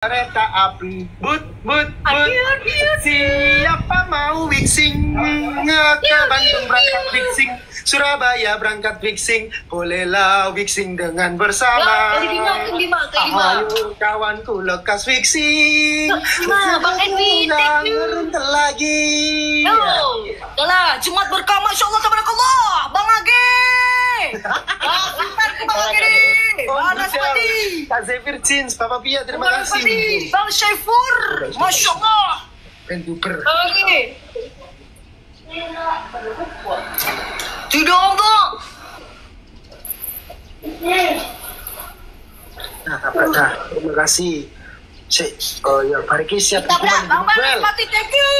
Kereta api, but, siapa mau wixing? Ke Bandung berangkat wixing, Surabaya berangkat wixing, bolehlah wixing dengan bersama. Ayo kawanku lekas wixing, Bang Edwin, ngeruntel lagi. Udah Jumat berkah, Masya Allah, tabarakallah, Bang Age. Bang Age nih, Bang Naspati, Kak Zephyr Cins, Papa Pia, terima kasih. Bang Syaifur, Masya Allah. Pentuker. Oke. Tidak, Bang. Nah, terima kasih. Oh ya, Pariki siap. Kita berat, Bang Naspati, thank you.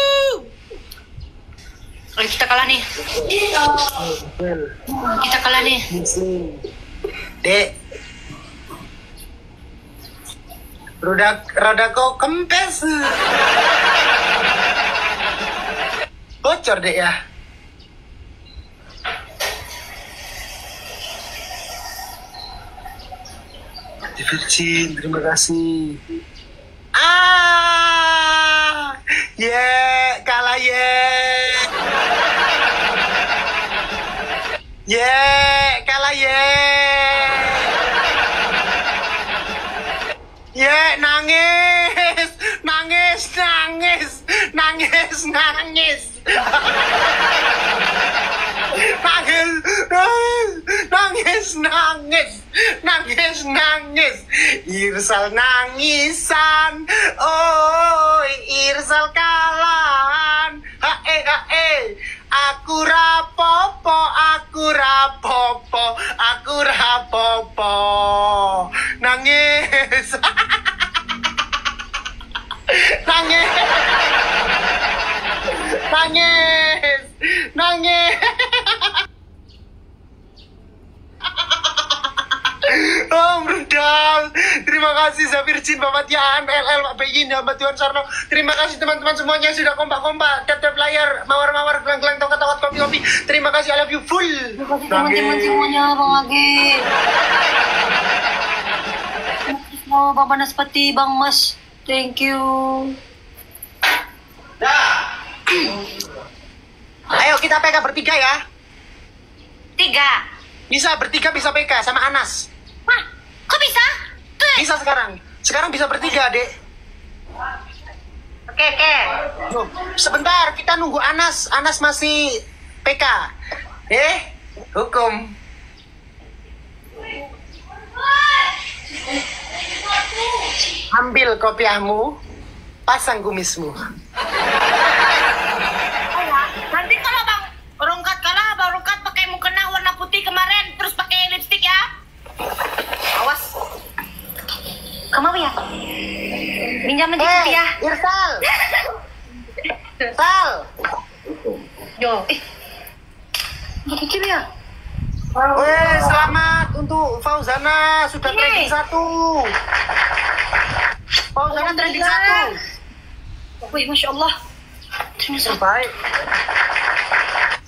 Oh, kita kalah nih. Kita kalah nih. Muslim. Dek. Roda kok kempes. Bocor dek ya. Virgin, terima kasih. Kalah kalah nangis. Irsal nangisan, oh Irsal kalahan. Aku rapopo, nangis. nangis. Om Rudal, terima kasih Zafir Cin, Bapak Tiaan, LL, Pak Beyin, Mbak Tuan Sarno. Terima kasih teman-teman semuanya yang sudah kompak-kompak, tap-tap layar, mawar-mawar, gelang-gelang, tongkat-tongkat, kopi-kopi. Terima kasih, I love you full. Terima kasih teman-teman semuanya, Bang Age. Oh, Bapak Naspati, Bang Mas, thank you. Ayo kita PK bertiga ya. 3. Bisa bertiga, bisa PK sama Anas. Wah, kok bisa? Tuh. Bisa sekarang bisa bertiga, Dek. Oke. Loh, sebentar, kita nunggu Anas. Anas masih PK. Hukum. Ambil kopiahmu, pasang kumismu. Nanti kalau Bang Rongkat kalah, Bang Rongkat pakai mukena warna putih kemarin, terus pakai lipstick ya. Awas. Kamu ya? Pinjam lagi putih ya. Irsal. Sal. Yo. Kecil ya? Selamat untuk Fauzana sudah trending 1. Fauzana trending 1. Wih, Masya Allah. Terbaik.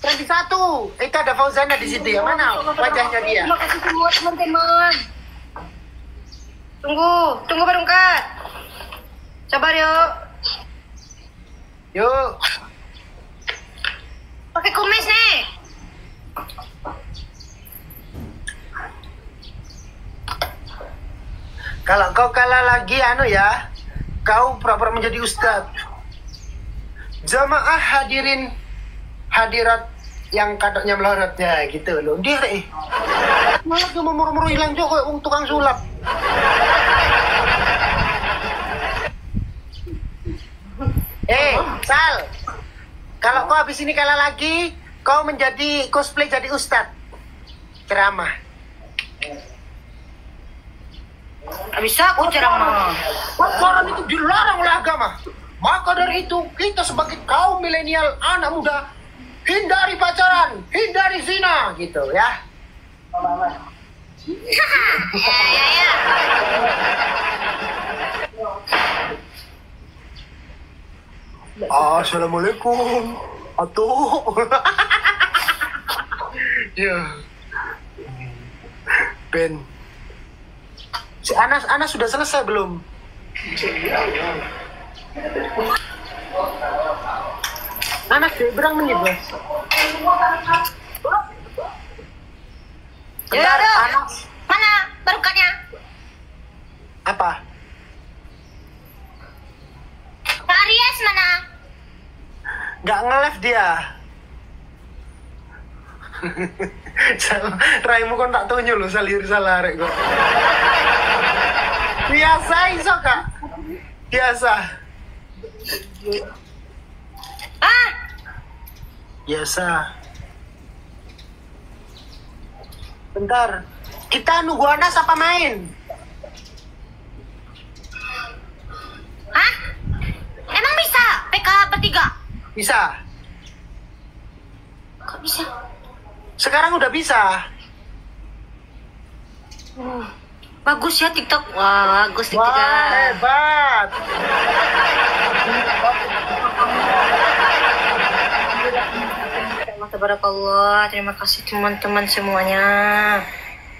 Trending 1. Itu ada Fauzana di situ ya. Mana wajahnya dia? Terima kasih semua teman-teman. Tunggu Barungkat. Sabar yuk. Yuk. Pakai kumis nih. Kalau kau kalah lagi ya, kau pura-pura menjadi ustadz. Jamaah hadirat yang kadoknya melorot ya gitu loh. Dia malah dia mau muru-muru hilang juga tukang sulap. Sal, kalau kau habis ini kalah lagi, kau menjadi cosplay jadi ustadz ceramah. Bisa aku ceramah. Pacaran itu dilarang oleh agama. Maka dari itu kita sebagai kaum milenial anak muda hindari pacaran, hindari zina gitu ya. Ya. Assalamualaikum. Atuh. Ya. Ben. Si Anas sudah selesai belum? Anak dia berang menit, Bos. Ya, Anak mana barukannya? apa? Kak Aries mana? Nggak nge-live dia. Raimu kon tak tunjuk lo salir salah rek kok. Biasa iso Kak. Biasa. Ah, Biasa. Bentar. Kita nunggu Anas apa main? hah? Emang bisa PK bertiga? Bisa. Kok bisa? Sekarang udah bisa. Bagus ya TikTok. Wah, bagus TikTok. Wah, hebat. Tabarakallah. Terima kasih teman-teman semuanya.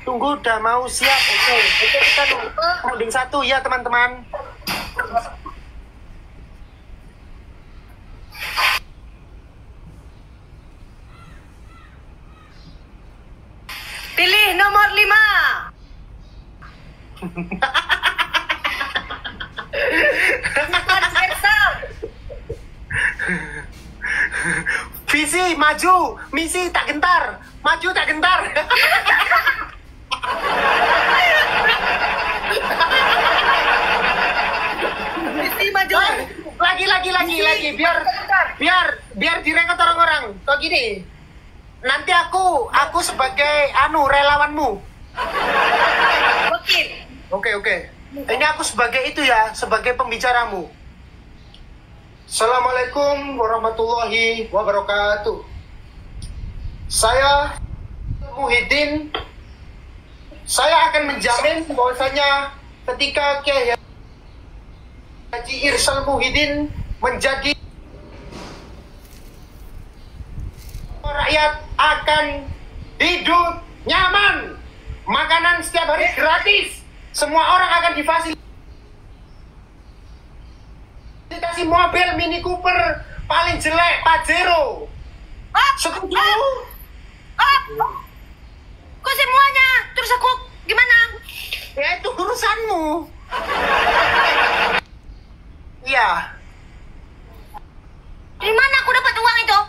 Tunggu udah mau siap. Oke, kita nunggu holding 1 ya teman-teman. Pilih nomor 5. Visi maju, misi tak gentar, maju tak gentar. Visi maju. Lagi, biar direkod orang-orang. Kok gini? Nanti aku sebagai relawanmu. Oke. Ini aku sebagai itu ya, sebagai pembicaramu. Assalamualaikum warahmatullahi wabarakatuh. Saya Muhyiddin. Saya akan menjamin bahwasanya ketika Kiai Haji Irsal Muhyiddin menjadi rakyat akan hidup nyaman, makanan setiap hari gratis, semua orang akan difasilitasi mobil Mini Cooper paling jelek Pajero. Setuju? Kok semuanya? Terus aku gimana? Ya itu urusanmu. Iya. Dari mana aku dapat uang itu?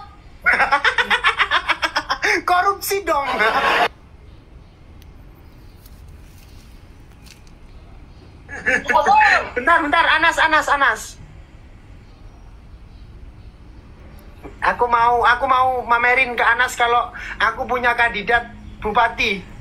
Korupsi dong. Bentar, Anas. Aku mau mamerin ke Anas kalau aku punya kandidat bupati.